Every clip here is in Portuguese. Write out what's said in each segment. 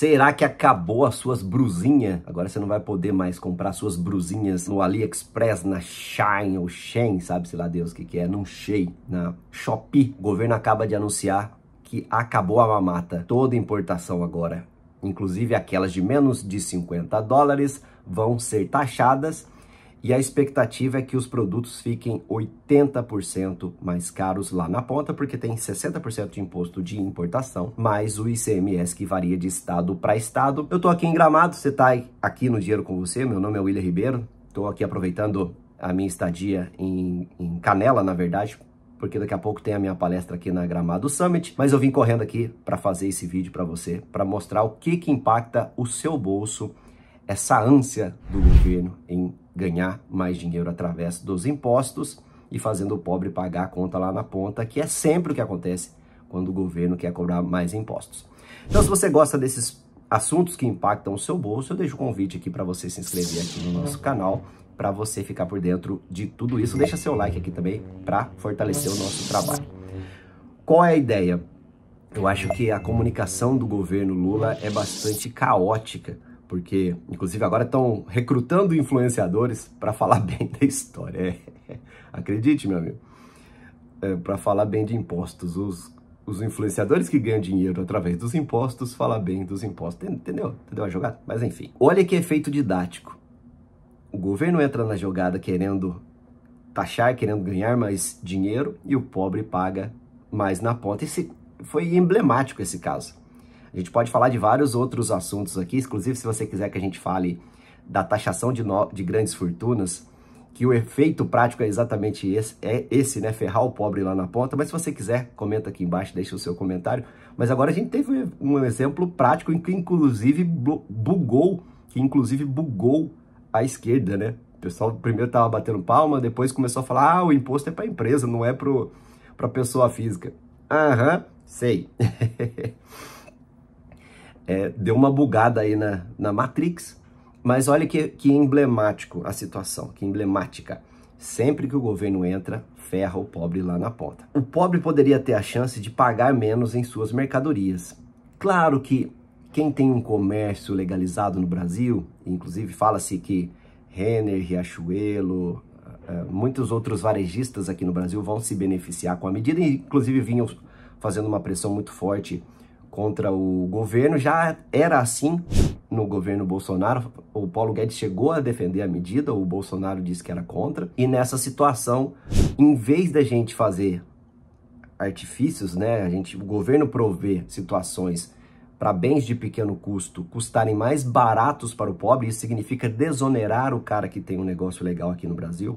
Será que acabou as suas brusinhas? Agora você não vai poder mais comprar suas brusinhas no AliExpress, na Shein ou Shein, sabe-se lá Deus o que é, num Shein, na Shopee. O governo acaba de anunciar que acabou a mamata. Toda importação agora, inclusive aquelas de menos de 50 dólares, vão ser taxadas. E a expectativa é que os produtos fiquem 80% mais caros lá na ponta, porque tem 60% de imposto de importação, mais o ICMS que varia de estado para estado. Eu tô aqui em Gramado, você tá aqui no Dinheiro com Você, meu nome é William Ribeiro, tô aqui aproveitando a minha estadia em Canela, na verdade, porque daqui a pouco tem a minha palestra aqui na Gramado Summit, mas eu vim correndo aqui para fazer esse vídeo para você, para mostrar o que impacta o seu bolso, essa ânsia do governo em ganhar mais dinheiro através dos impostos e fazendo o pobre pagar a conta lá na ponta, que é sempre o que acontece quando o governo quer cobrar mais impostos. Então, se você gosta desses assuntos que impactam o seu bolso, eu deixo o convite aqui para você se inscrever aqui no nosso canal, para você ficar por dentro de tudo isso. Deixa seu like aqui também para fortalecer o nosso trabalho. Qual é a ideia? Eu acho que a comunicação do governo Lula é bastante caótica, porque, inclusive, agora estão recrutando influenciadores para falar bem da história. Acredite, meu amigo, para falar bem de impostos. Os influenciadores que ganham dinheiro através dos impostos falam bem dos impostos. Entendeu? Entendeu a jogada? Mas, enfim. Olha que efeito didático. O governo entra na jogada querendo taxar, querendo ganhar mais dinheiro, e o pobre paga mais na ponta. Foi emblemático esse caso. A gente pode falar de vários outros assuntos aqui, inclusive se você quiser que a gente fale da taxação de grandes fortunas, que o efeito prático é exatamente esse, né? Ferrar o pobre lá na ponta. Mas se você quiser, comenta aqui embaixo, deixa o seu comentário. Mas agora a gente teve um exemplo prático em que inclusive bugou a esquerda, né? O pessoal primeiro estava batendo palma, depois começou a falar, o imposto é para empresa, não é para pessoa física. Aham, sei. Deu uma bugada aí na Matrix, mas olha que emblemático a situação, que emblemática. Sempre que o governo entra, ferra o pobre lá na ponta. O pobre poderia ter a chance de pagar menos em suas mercadorias. Claro que quem tem um comércio legalizado no Brasil, inclusive fala-se que Renner, Riachuelo, muitos outros varejistas aqui no Brasil vão se beneficiar com a medida, e inclusive vinham fazendo uma pressão muito forte contra o governo. Já era assim no governo Bolsonaro. O Paulo Guedes chegou a defender a medida, o Bolsonaro disse que era contra. E nessa situação, em vez da gente fazer artifícios, né, o governo prover situações para bens de pequeno custo custarem mais baratos para o pobre, isso significa desonerar o cara que tem um negócio legal aqui no Brasil,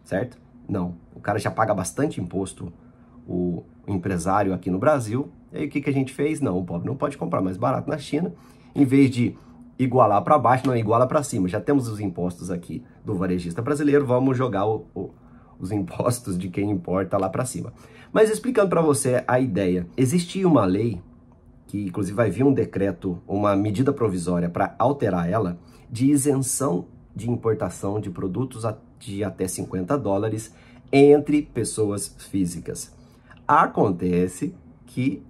certo? Não, o cara já paga bastante imposto, o empresário aqui no Brasil. E aí o que a gente fez? Não, o pobre não pode comprar mais barato na China. Em vez de igualar para baixo, não iguala para cima. Já temos os impostos aqui do varejista brasileiro, vamos jogar os impostos de quem importa lá para cima. Mas explicando para você a ideia, existia uma lei, que inclusive vai vir um decreto, uma medida provisória para alterar ela, de isenção de importação de produtos de até 50 dólares entre pessoas físicas. Acontece que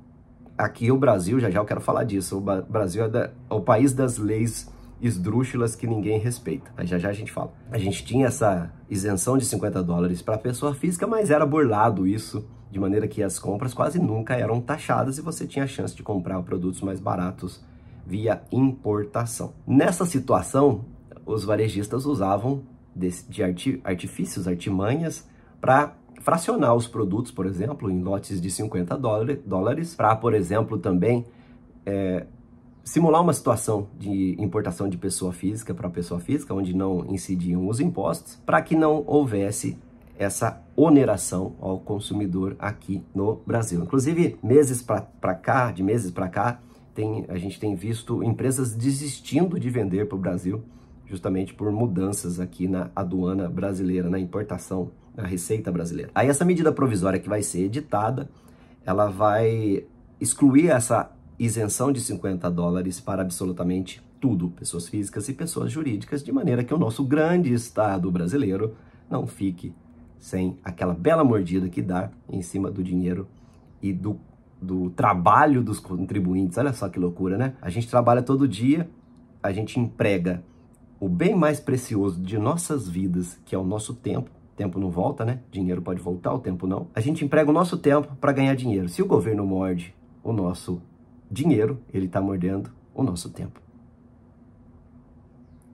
aqui o Brasil, já eu quero falar disso, o Brasil é o país das leis esdrúxulas que ninguém respeita. Mas já a gente fala. A gente tinha essa isenção de 50 dólares para pessoa física, mas era burlado isso, de maneira que as compras quase nunca eram taxadas e você tinha a chance de comprar produtos mais baratos via importação. Nessa situação, os varejistas usavam de artifícios, artimanhas, para fracionar os produtos, por exemplo, em lotes de 50 dólares, para, por exemplo, também simular uma situação de importação de pessoa física para pessoa física, onde não incidiam os impostos, para que não houvesse essa oneração ao consumidor aqui no Brasil. Inclusive, de meses para cá, a gente tem visto empresas desistindo de vender para o Brasil, justamente por mudanças aqui na aduana brasileira, na importação, na receita brasileira. Aí essa medida provisória que vai ser editada, ela vai excluir essa isenção de 50 dólares para absolutamente tudo, pessoas físicas e pessoas jurídicas, de maneira que o nosso grande Estado brasileiro não fique sem aquela bela mordida que dá em cima do dinheiro e do do trabalho dos contribuintes. Olha só que loucura, né? A gente trabalha todo dia, a gente emprega o bem mais precioso de nossas vidas, que é o nosso tempo. O tempo não volta, né? Dinheiro pode voltar, o tempo não. A gente emprega o nosso tempo para ganhar dinheiro. Se o governo morde o nosso dinheiro, ele está mordendo o nosso tempo.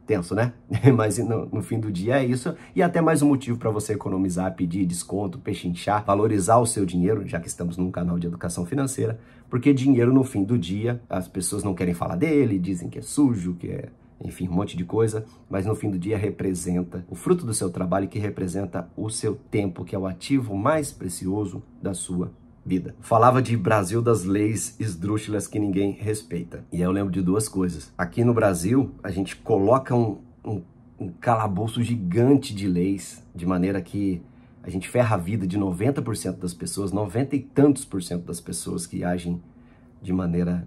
Tenso, né? Mas no fim do dia é isso. E até mais um motivo para você economizar, pedir desconto, pechinchar, valorizar o seu dinheiro, já que estamos num canal de educação financeira. Porque dinheiro, no fim do dia, as pessoas não querem falar dele, dizem que é sujo, que é, enfim, um monte de coisa. Mas no fim do dia representa o fruto do seu trabalho, que representa o seu tempo, que é o ativo mais precioso da sua vida. Falava de Brasil das leis esdrúxulas que ninguém respeita. E aí eu lembro de duas coisas. Aqui no Brasil, a gente coloca um calabouço gigante de leis, de maneira que a gente ferra a vida de 90% das pessoas, 90 e tantos por cento das pessoas que agem de maneira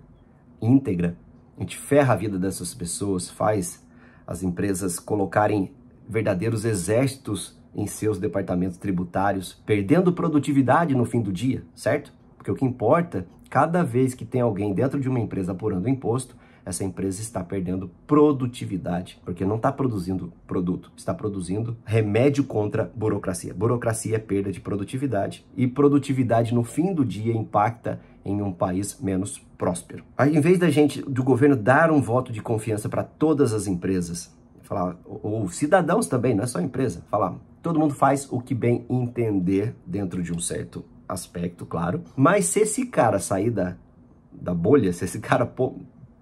íntegra. A gente ferra a vida dessas pessoas, faz as empresas colocarem verdadeiros exércitos em seus departamentos tributários, perdendo produtividade no fim do dia, certo? Porque o que importa, cada vez que tem alguém dentro de uma empresa apurando imposto, essa empresa está perdendo produtividade, porque não está produzindo produto, está produzindo remédio contra burocracia. Burocracia é perda de produtividade, e produtividade no fim do dia impacta em um país menos próspero. Aí, em vez do governo dar um voto de confiança para todas as empresas, falar, ou cidadãos também, não é só empresa, falar, todo mundo faz o que bem entender dentro de um certo aspecto, claro, mas se esse cara sair da bolha, se esse cara pôr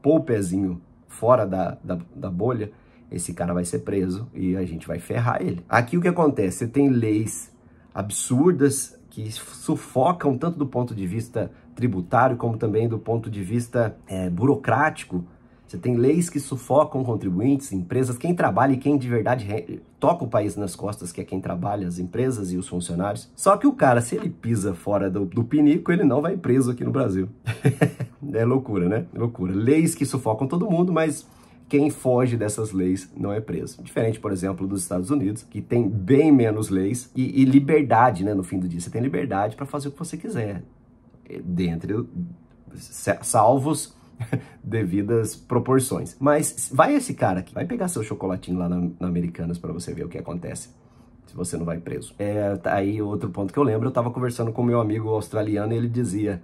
o pezinho fora da bolha, esse cara vai ser preso e a gente vai ferrar ele. Aqui o que acontece? Você tem leis absurdas que sufocam tanto do ponto de vista tributário como também do ponto de vista burocrático. Você tem leis que sufocam contribuintes, empresas, quem trabalha e quem de verdade toca o país nas costas, que é quem trabalha, as empresas e os funcionários. Só que o cara, se ele pisa fora do pinico, ele não vai preso aqui no Brasil. É loucura, né? Loucura. Leis que sufocam todo mundo, mas quem foge dessas leis não é preso. Diferente, por exemplo, dos Estados Unidos, que tem bem menos leis e liberdade, né? No fim do dia, você tem liberdade para fazer o que você quiser, salvos devidas proporções. Mas vai esse cara aqui, vai pegar seu chocolatinho lá na Americanas para você ver o que acontece, se você não vai preso. Aí outro ponto que eu lembro, eu tava conversando com meu amigo australiano e ele dizia,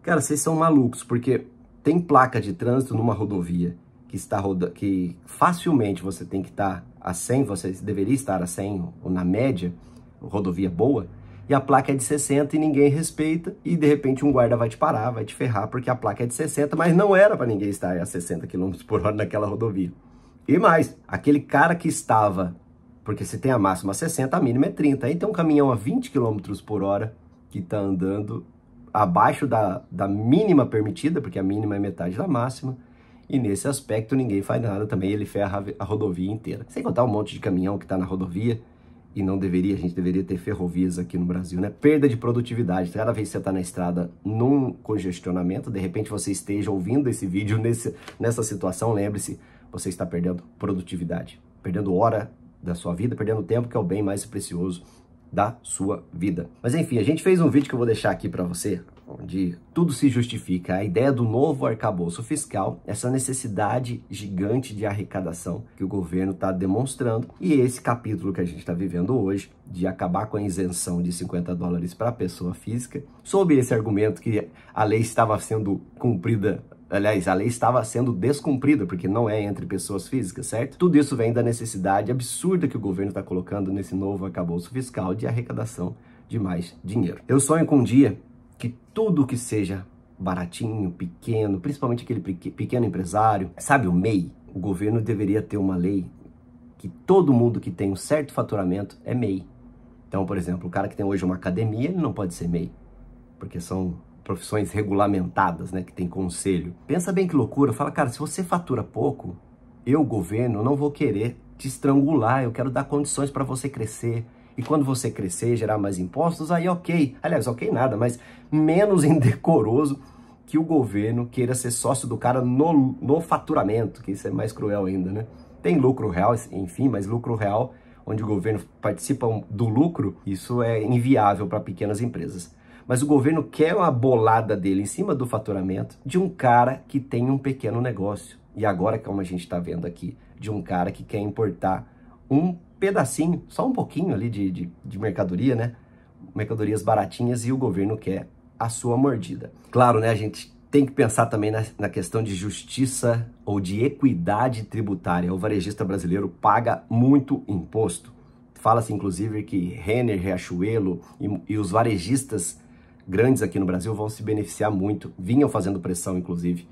cara, vocês são malucos, porque tem placa de trânsito numa rodovia que facilmente você tem que estar a 100, você deveria estar a 100 ou na média, rodovia boa, e a placa é de 60 e ninguém respeita, e de repente um guarda vai te parar, vai te ferrar, porque a placa é de 60, mas não era para ninguém estar a 60 km por hora naquela rodovia. E mais, aquele cara que estava, porque se tem a máxima 60, a mínima é 30, aí tem um caminhão a 20 km por hora que está andando abaixo da mínima permitida, porque a mínima é metade da máxima, e nesse aspecto ninguém faz nada também, ele ferra a rodovia inteira. Sem contar um monte de caminhão que está na rodovia, e não deveria, a gente deveria ter ferrovias aqui no Brasil, né? Perda de produtividade. Cada vez que você está na estrada num congestionamento, de repente você esteja ouvindo esse vídeo nessa situação, lembre-se, você está perdendo produtividade, perdendo hora da sua vida, perdendo tempo, que é o bem mais precioso da sua vida. Mas enfim, a gente fez um vídeo que eu vou deixar aqui para você, onde tudo se justifica. A ideia do novo arcabouço fiscal, essa necessidade gigante de arrecadação que o governo está demonstrando, e esse capítulo que a gente está vivendo hoje, de acabar com a isenção de $50 para a pessoa física, sob esse argumento que a lei estava sendo cumprida. Aliás, a lei estava sendo descumprida, porque não é entre pessoas físicas, certo? Tudo isso vem da necessidade absurda que o governo está colocando nesse novo arcabouço fiscal de arrecadação de mais dinheiro. Eu sonho com um dia que tudo que seja baratinho, pequeno, principalmente aquele pequeno empresário, sabe o MEI? O governo deveria ter uma lei que todo mundo que tem um certo faturamento é MEI. Então, por exemplo, o cara que tem hoje uma academia, ele não pode ser MEI, porque são profissões regulamentadas, né, que tem conselho. Pensa bem que loucura, fala, cara, se você fatura pouco, eu, governo, não vou querer te estrangular, eu quero dar condições para você crescer. E quando você crescer, gerar mais impostos, aí ok. Aliás, ok nada, mas menos indecoroso que o governo queira ser sócio do cara no faturamento, que isso é mais cruel ainda, né? Tem lucro real, enfim, mas lucro real, onde o governo participa do lucro, isso é inviável para pequenas empresas. mas o governo quer uma bolada dele em cima do faturamento de um cara que tem um pequeno negócio. E agora, como a gente está vendo aqui, de um cara que quer importar um pedacinho, só um pouquinho ali de mercadoria, né? Mercadorias baratinhas, e o governo quer a sua mordida. Claro, né? A gente tem que pensar também na questão de justiça ou de equidade tributária. O varejista brasileiro paga muito imposto. Fala-se, inclusive, que Renner, Riachuelo e os varejistas grandes aqui no Brasil vão se beneficiar muito. Vinham fazendo pressão, inclusive,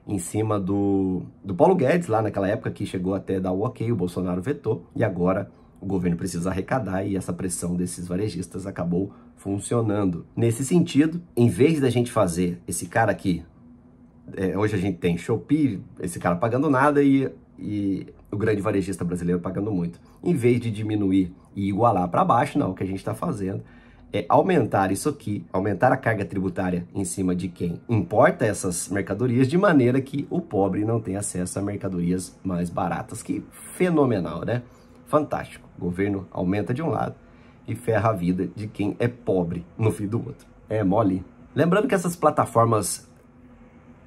em cima do Paulo Guedes, lá naquela época, que chegou até dar o ok, o Bolsonaro vetou, e agora o governo precisa arrecadar, e essa pressão desses varejistas acabou funcionando. Nesse sentido, em vez da gente fazer esse cara aqui, hoje a gente tem Shopee, esse cara pagando nada e o grande varejista brasileiro pagando muito. Em vez de diminuir e igualar para baixo, não, o que a gente está fazendo é aumentar isso aqui, aumentar a carga tributária em cima de quem importa essas mercadorias, de maneira que o pobre não tenha acesso a mercadorias mais baratas. Que fenomenal, né? Fantástico. O governo aumenta de um lado e ferra a vida de quem é pobre no fim do outro. É mole. Lembrando que essas plataformas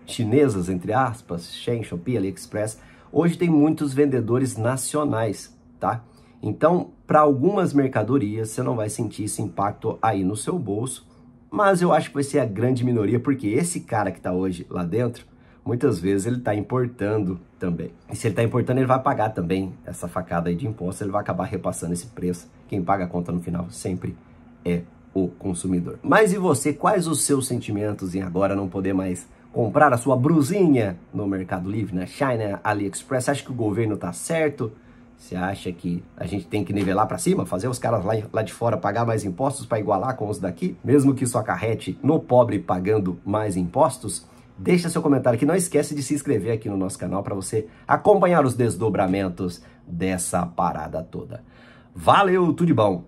chinesas, entre aspas, Shein, Shopee, AliExpress, hoje tem muitos vendedores nacionais, tá? Então, para algumas mercadorias, você não vai sentir esse impacto aí no seu bolso, mas eu acho que vai ser a grande minoria, porque esse cara que está hoje lá dentro, muitas vezes ele está importando também. E se ele está importando, ele vai pagar também essa facada aí de imposto, ele vai acabar repassando esse preço. Quem paga a conta no final sempre é o consumidor. Mas e você, quais os seus sentimentos em agora não poder mais comprar a sua brusinha no Mercado Livre, na China, AliExpress? Você acha que o governo tá certo? Você acha que a gente tem que nivelar para cima, fazer os caras lá de fora pagar mais impostos para igualar com os daqui, mesmo que isso acarrete no pobre pagando mais impostos? Deixa seu comentário aqui, não esquece de se inscrever aqui no nosso canal para você acompanhar os desdobramentos dessa parada toda. Valeu, tudo de bom!